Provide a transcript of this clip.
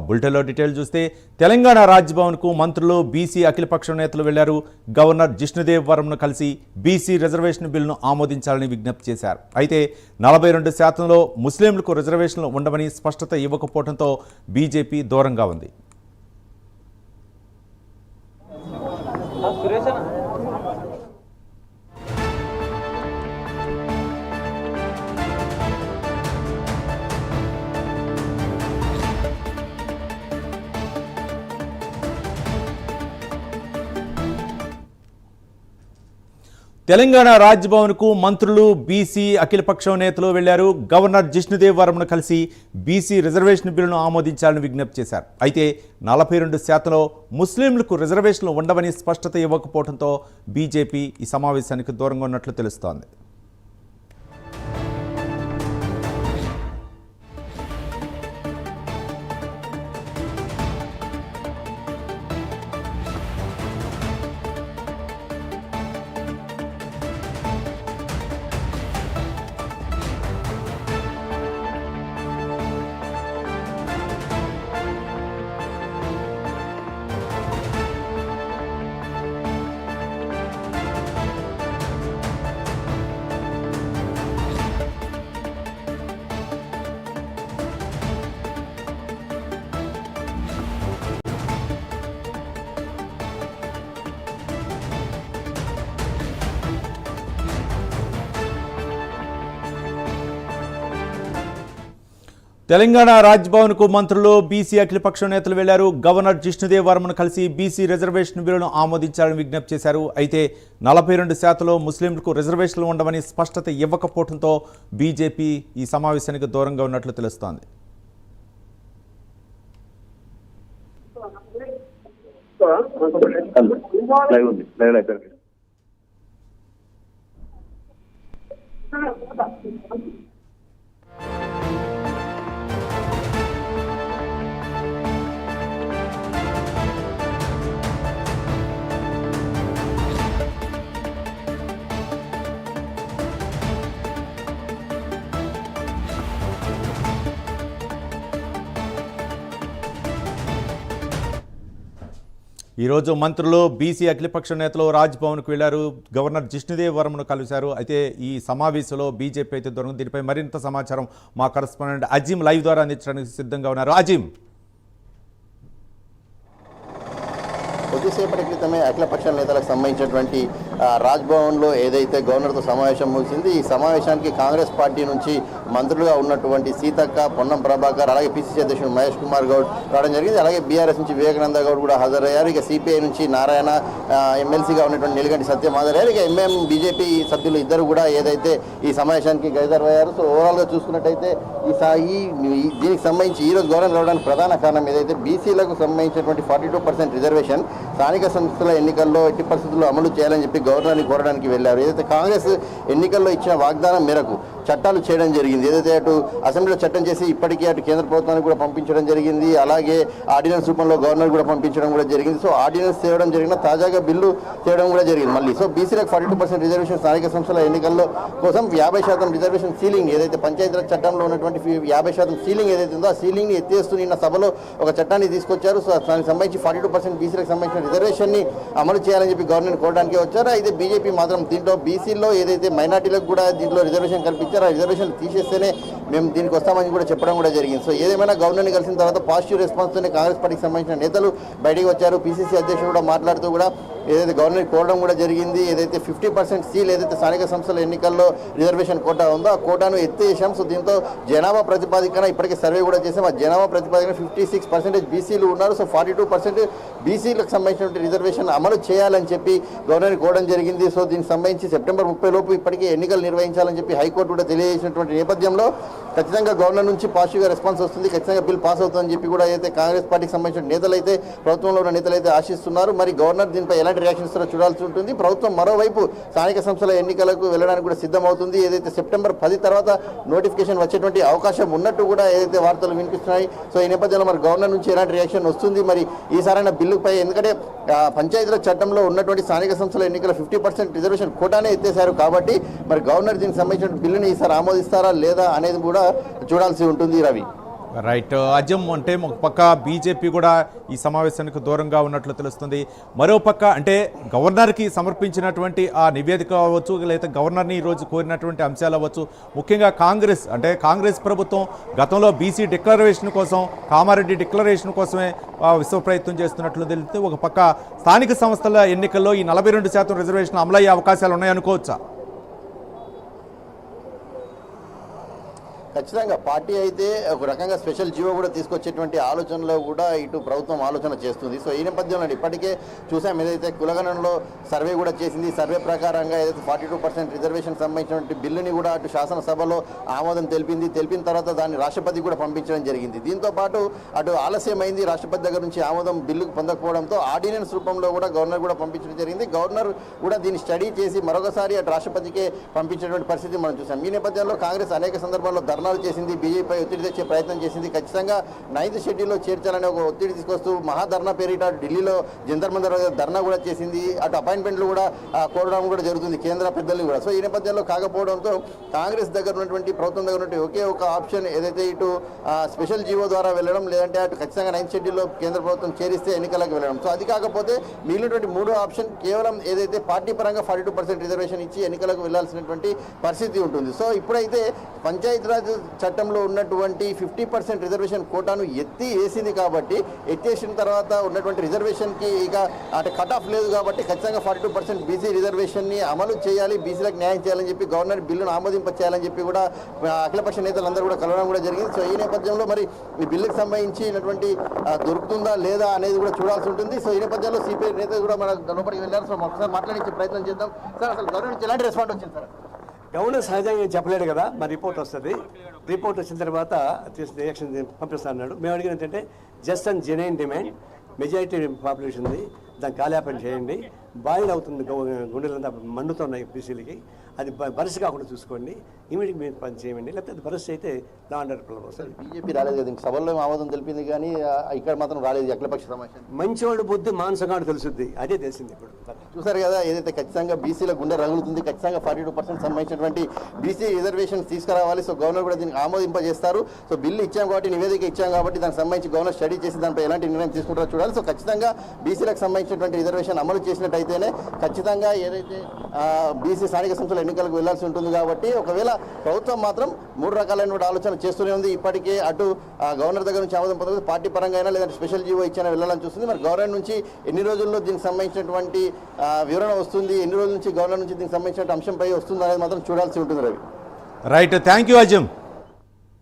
బులెటిన్లో డీటెయిల్ చూస్తే తెలంగాణ రాజ్భవన్కు మంత్రులు బీసీ అఖిలపక్ష నేతలు వెళ్లారు. గవర్నర్ జిష్ణుదేవ్ వర్మను కలిసి బీసీ రిజర్వేషన్ బిల్లును ఆమోదించాలని విజ్ఞప్తి చేశారు. అయితే 42% ముస్లింలకు రిజర్వేషన్లు ఉండవని స్పష్టత ఇవ్వకపోవడంతో బీజేపీ దూరంగా ఉంది. తెలంగాణ రాజ్భవన్కు మంత్రులు బీసీ అఖిలపక్షం నేతలు వెళ్లారు. గవర్నర్ జిష్ణుదేవ్ వర్మను కలిసి బీసీ రిజర్వేషన్ బిల్లును ఆమోదించాలని విజ్ఞప్తి చేశారు. అయితే 42% ముస్లింలకు రిజర్వేషన్లు ఉండవని స్పష్టత ఇవ్వకపోవడంతో బీజేపీ ఈ సమావేశానికి దూరంగా ఉన్నట్లు తెలుస్తోంది. తెలంగాణ రాజ్భవన్కు మంత్రులు బీసీ అఖిలపక్ష నేతలు వెళ్లారు. గవర్నర్ జిష్ణుదేవ్ వర్మను కలిసి బీసీ రిజర్వేషన్ బిల్లును ఆమోదించాలని విజ్ఞప్తి చేశారు. అయితే 42% ముస్లింలకు రిజర్వేషన్లు ఉండవని స్పష్టత ఇవ్వకపోవడంతో బీజేపీ ఈ సమావేశానికి దూరంగా ఉన్నట్లు తెలుస్తోంది. ఈరోజు మంత్రులు బీసీ అఖిలపక్ష నేతలు రాజ్భవన్కు వెళ్లారు. గవర్నర్ జిష్ణుదేవ్ వర్మను కలిశారు. అయితే ఈ సమావేశంలో బీజేపీ అయితే దొరకదు. దీనిపై మరింత సమాచారం మా కరెస్పాండెంట్ అజీం లైవ్ ద్వారా అందించడానికి సిద్ధంగా ఉన్నారు. అజీం, కొద్దిసేపటి క్రితమే అఖిలపక్ష నేతలకు సంబంధించినటువంటి రాజ్భవన్లో ఏదైతే గవర్నర్తో సమావేశం ముగిసింది, ఈ సమావేశానికి కాంగ్రెస్ పార్టీ నుంచి మంత్రులుగా ఉన్నటువంటి సీతక్క, పొన్నం ప్రభాకర్, అలాగే పిసిసి అధ్యక్షుడు మహేష్ కుమార్ గౌడ్ రావడం జరిగింది. అలాగే బీఆర్ఎస్ నుంచి వివేకానంద గౌడ్ కూడా హాజరయ్యారు. ఇక సిపిఐ నుంచి నారాయణ, ఎమ్మెల్సీగా ఉన్నటువంటి నిలగంటి సత్యం హాజరయ్యారు. ఇక ఎంఎం బీజేపీ సభ్యులు ఇద్దరు కూడా ఏదైతే ఈ సమావేశానికి గైదరయ్యారు. సో ఓవరాల్గా చూసుకున్నట్టయితే దీనికి సంబంధించి ఈరోజు గవర్నర్ రావడానికి ప్రధాన కారణం ఏదైతే బీసీలకు సంబంధించినటువంటి 42% రిజర్వేషన్ స్థానిక సంస్థల ఎన్నికల్లో ఎట్టి పరిస్థితుల్లో అమలు చేయాలని చెప్పి గవర్నర్ని కోరడానికి వెళ్లారు. ఏదైతే కాంగ్రెస్ ఎన్నికల్లో ఇచ్చిన వాగ్దానం మేరకు చట్టాలు చేయడం జరిగింది. ఏదైతే అటు అసెంబ్లీలో చట్టం చేసి ఇప్పటికీ అటు కేంద్ర ప్రభుత్వానికి కూడా పంపించడం జరిగింది. అలాగే ఆర్డినెన్స్ రూపంలో గవర్నర్ కూడా పంపించడం కూడా జరిగింది. సో ఆర్డినెన్స్ చేయడం జరిగిన తాజాగా బిల్లు చేయడం కూడా జరిగింది మళ్ళీ. సో బీసీలకు 42% రిజర్వేషన్ స్థానిక సంస్థల ఎన్నికల్లో కోసం 50% రిజర్వేషన్ సీలింగ్ ఏదైతే పంచాయతీరాజ్ చట్టంలో ఉన్నటువంటి 50% సీలింగ్ ఏదైతే ఉందో ఆ సీలింగ్ని ఎత్తేస్తూ నిన్న సభలో ఒక చట్టాన్ని తీసుకొచ్చారు. సో దానికి సంబంధించి 42% బీసీలకు సంబంధించిన రిజర్వేషన్ని అమలు చేయాలని చెప్పి గవర్నమెంట్ కోరడానికి వచ్చారు. అయితే బీజేపీ మాత్రం దీంట్లో బీసీలో ఏదైతే మైనార్టీలకు కూడా దీంట్లో రిజర్వేషన్ కల్పించారో ఆ రిజర్వేషన్లు తీసేస్తేనే మేము దీనికి వస్తామని కూడా చెప్పడం కూడా జరిగింది. సో ఏదేమైనా గవర్నర్ని కలిసిన తర్వాత పాజిటివ్ రెస్పాన్స్తోనే కాంగ్రెస్ పార్టీకి సంబంధించిన నేతలు బయటికి వచ్చారు. పిసిసి అధ్యక్షుడు కూడా మాట్లాడుతూ కూడా ఏదైతే గవర్నర్ కోరడం కూడా జరిగింది. ఏదైతే 50% సీల్ ఏదైతే స్థానిక సంస్థల ఎన్నికల్లో రిజర్వేషన్ కోటా ఉందో ఆ కోటాను ఎత్తేసాం. సో దీంతో జనాభా ప్రతిపాదికన ఇప్పటికే సర్వే కూడా చేసాం. ఆ జనాభా ప్రతిపాదికన 56% బీసీలు ఉన్నారు. సో 42% బీసీలకు సంబంధించినటువంటి రిజర్వేషన్ అమలు చేయాలని చెప్పి గవర్నర్ని కోరడం జరిగింది. సో దీనికి సంబంధించి సెప్టెంబర్ 30 లోపు ఇప్పటికే ఎన్నికలు నిర్వహించాలని చెప్పి హైకోర్టు కూడా తెలియజేసినటువంటి నేపథ్యంలో ఖచ్చితంగా గవర్నర్ నుంచి పాజిటివ్గా రెస్పాన్స్ వస్తుంది, ఖచ్చితంగా బిల్ పాస్ అవుతుందని చెప్పి కూడా అయితే కాంగ్రెస్ పార్టీకి సంబంధించిన నేతలు అయితే ప్రభుత్వంలో ఉన్న నేతలు అయితే ఆశిస్తున్నారు. మరి గవర్నర్ దీనిపై ఎలాంటి రియాక్షన్ ఇస్తారో చూడాల్సి ఉంటుంది. ప్రభుత్వం మరోవైపు స్థానిక సంస్థల ఎన్నికలకు వెళ్ళడానికి కూడా సిద్ధమవుతుంది. ఏదైతే సెప్టెంబర్ 10 తర్వాత నోటిఫికేషన్ వచ్చేటువంటి అవకాశం ఉన్నట్టు కూడా ఏదైతే వార్తలు వినిపిస్తున్నాయి. సో ఈ నేపథ్యంలో మరి గవర్నర్ నుంచి ఎలాంటి రియాక్షన్ వస్తుంది మరి ఈసారైన బిల్లుపై? ఎందుకంటే పంచాయతీరాజ్ చట్టంలో ఉన్నటువంటి స్థానిక సంస్థల ఎన్నికల 50% రిజర్వేషన్ కోటానే ఎత్తేశారు కాబట్టి మరి గవర్నర్ దీనికి సంబంధించిన బిల్లుని ఈసారి ఆమోదిస్తారా లేదా అనేది కూడా చూడాల్సి ఉంటుంది. రవి, రైట్ అజం, అంటే ఒక పక్క బీజేపీ కూడా ఈ సమావేశానికి దూరంగా ఉన్నట్లు తెలుస్తుంది. మరో పక్క అంటే గవర్నర్కి సమర్పించినటువంటి ఆ నివేదిక అవ్వచ్చు, లేదా గవర్నర్ని ఈరోజు కోరినటువంటి అంశాలు అవ్వచ్చు, ముఖ్యంగా కాంగ్రెస్ ప్రభుత్వం గతంలో బీసీ డిక్లరేషన్ కోసం, కామారెడ్డి డిక్లరేషన్ కోసమే విశ్వ ప్రయత్నం చేస్తున్నట్లు తెలిస్తే, ఒక పక్క స్థానిక సంస్థల ఎన్నికల్లో ఈ 42% రిజర్వేషన్ అమలయ్యే అవకాశాలు ఉన్నాయనుకోవచ్చా? ఖచ్చితంగా పార్టీ అయితే ఒక రకంగా స్పెషల్ జీవో కూడా తీసుకొచ్చేటువంటి ఆలోచనలో కూడా ఇటు ప్రభుత్వం ఆలోచన చేస్తుంది. సో ఈ నేపథ్యంలో ఇప్పటికే చూసాం, ఏదైతే కులగణంలో సర్వే కూడా చేసింది. సర్వే ప్రకారంగా ఏదైతే 42% రిజర్వేషన్ సంబంధించినటువంటి బిల్లుని కూడా అటు శాసనసభలో ఆమోదం తెలిపిన తర్వాత దాన్ని రాష్ట్రపతికి కూడా పంపించడం జరిగింది. దీంతో పాటు అటు ఆలస్యమైంది, రాష్ట్రపతి దగ్గర నుంచి ఆమోదం బిల్లుకు పొందకపోవడంతో ఆర్డినెన్స్ రూపంలో కూడా గవర్నర్ కూడా పంపించడం జరిగింది. గవర్నర్ కూడా దీన్ని స్టడీ చేసి మరొకసారి అటు రాష్ట్రపతికే పంపించేటువంటి పరిస్థితి మనం చూసాం. ఈ నేపథ్యంలో కాంగ్రెస్ అనేక సందర్భాల్లో ధర్నాలు చేసింది, బీజేపీ ఒత్తిడి తెచ్చే ప్రయత్నం చేసింది. ఖచ్చితంగా 9th షెడ్యూల్లో చేర్చాలని ఒక ఒత్తిడి తీసుకొస్తూ మహాధర్నా పేరిట ఢిల్లీలో జంతర్ మంతర్ ధర్నా కూడా చేసింది. అటు అపాయింట్మెంట్లు కూడా కోరడం కూడా జరుగుతుంది కేంద్ర పెద్దలు కూడా. సో ఈ నేపథ్యంలో కాకపోవడంతో కాంగ్రెస్ దగ్గర ఉన్నటువంటి, ప్రభుత్వం దగ్గర ఉన్నటువంటి ఒకే ఒక ఆప్షన్ ఏదైతే ఇటు స్పెషల్ జీవో ద్వారా వెళ్ళడం, లేదంటే అటు ఖచ్చితంగా 9th షెడ్యూల్లో కేంద్ర ప్రభుత్వం చేరిస్తే ఎన్నికలకు వెళ్ళడం. సో అది కాకపోతే మిగిలినటువంటి మూడో ఆప్షన్ కేవలం ఏదైతే పార్టీ పరంగా 42% రిజర్వేషన్ ఇచ్చి ఎన్నికలకు వెళ్లాల్సినటువంటి పరిస్థితి ఉంటుంది. సో ఇప్పుడైతే పంచాయతీరాజ్ చట్టంలో ఉన్నటువంటి 50% రిజర్వేషన్ కోటాను వేసింది కాబట్టి, ఎత్తేసిన తర్వాత ఉన్నటువంటి రిజర్వేషన్కి ఇక అంటే కట్ ఆఫ్ లేదు కాబట్టి ఖచ్చితంగా 42% బీసీ రిజర్వేషన్ని అమలు చేయాలి, బీసీలకు న్యాయం చేయాలని చెప్పి గవర్నర్ బిల్లును ఆమోదింపచేయాలని చెప్పి కూడా అఖిలపక్ష నేతలందరూ కూడా కలవడం కూడా జరిగింది. సో ఈ నేపథ్యంలో మరి ఈ బిల్లుకు సంబంధించినటువంటి దొరుకుతుందా లేదా అనేది కూడా చూడాల్సి ఉంటుంది. సో ఈ నేపథ్యంలో సిపిఐ నేతలు కూడా మన లోపలికి వెళ్ళారు. సో ఒకసారి మాట్లాడించే ప్రయత్నం చేద్దాం. సార్, అసలు గవర్నర్ నుంచి ఎలాంటి రెస్పాండ్ వచ్చింది సార్? గవర్నర్ సహజంగా చెప్పలేడు కదా, మరి రిపోర్ట్ వస్తుంది. రిపోర్ట్ వచ్చిన తర్వాత రియాక్షన్ పంపిస్తా అన్నాడు. మేము అడిగిన ఏంటంటే just and genuine demand, majority population ఉంది, దాన్ని కాలాపన చేయండి. బాయిల్ అవుతుంది, గుండెలంతా మండుతున్నాయి బీసీలకి, అది బరస్ కాకుండా చూసుకోండి, ఇమీడియట్ మీరు పని చేయండి. లేకపోతే అది బరస్ అయితే లా అండ్ ఆర్డర్ ప్రాబ్లం వస్తుంది. బీజేపీ రాలేదు కదా, సభల్లో ఆమోదం తెలిపింది కానీ ఇక్కడ మాత్రం రాలేదు అఖిలపక్ష సమావేశం. మంచివాడు బుద్ధి మానసగాడు తెలుసుద్ది, అదే తెలిసింది. ఇప్పుడు చూసారు కదా, ఏదైతే ఖచ్చితంగా బీసీల గుండె రగులుతుంది, ఖచ్చితంగా 42% సంబంధించినటువంటి బీసీ రిజర్వేషన్స్ తీసుకురావాలి. సో గవర్నర్ కూడా దీనికి ఆమోదింపజేస్తారు. సో బిల్లు ఇచ్చాం కాబట్టి, నివేదిక ఇచ్చాం కాబట్టి, దానికి సంబంధించి గవర్నర్ స్టడీ చేసి దానిపై ఎలాంటి నిర్ణయం తీసుకుంటారో చూడాలి. సో ఖచ్చితంగా బీసీలకు సంబంధించినటువంటి రిజర్వేషన్ అమలు చేసినట్టయితేనే ఖచ్చితంగా ఏదైతే బీసీ స్థానిక సంస్థల ఎన్నికలకు వెళ్లాల్సి ఉంటుంది. కాబట్టి ఒకవేళ ప్రభుత్వం మాత్రం 3 రకాలైన ఆలోచన చేస్తూనే ఉంది. ఇప్పటికే అటు గవర్నర్ దగ్గర నుంచి ఆమోదం పొందదు, పార్టీ పరంగా అయినా లేదంటే స్పెషల్ జీవో ఇచ్చినా వెళ్ళాలని చూస్తుంది. మరి గవర్నర్ నుంచి ఎన్ని రోజుల్లో దీనికి సంబంధించినటువంటి వివరణ వస్తుంది, ఎన్ని రోజుల నుంచి గవర్నర్ నుంచి దీనికి సంబంధించిన అంశంపై వస్తుంది అనేది మాత్రం చూడాల్సి ఉంటుంది. Ravi, right, thank you Azam.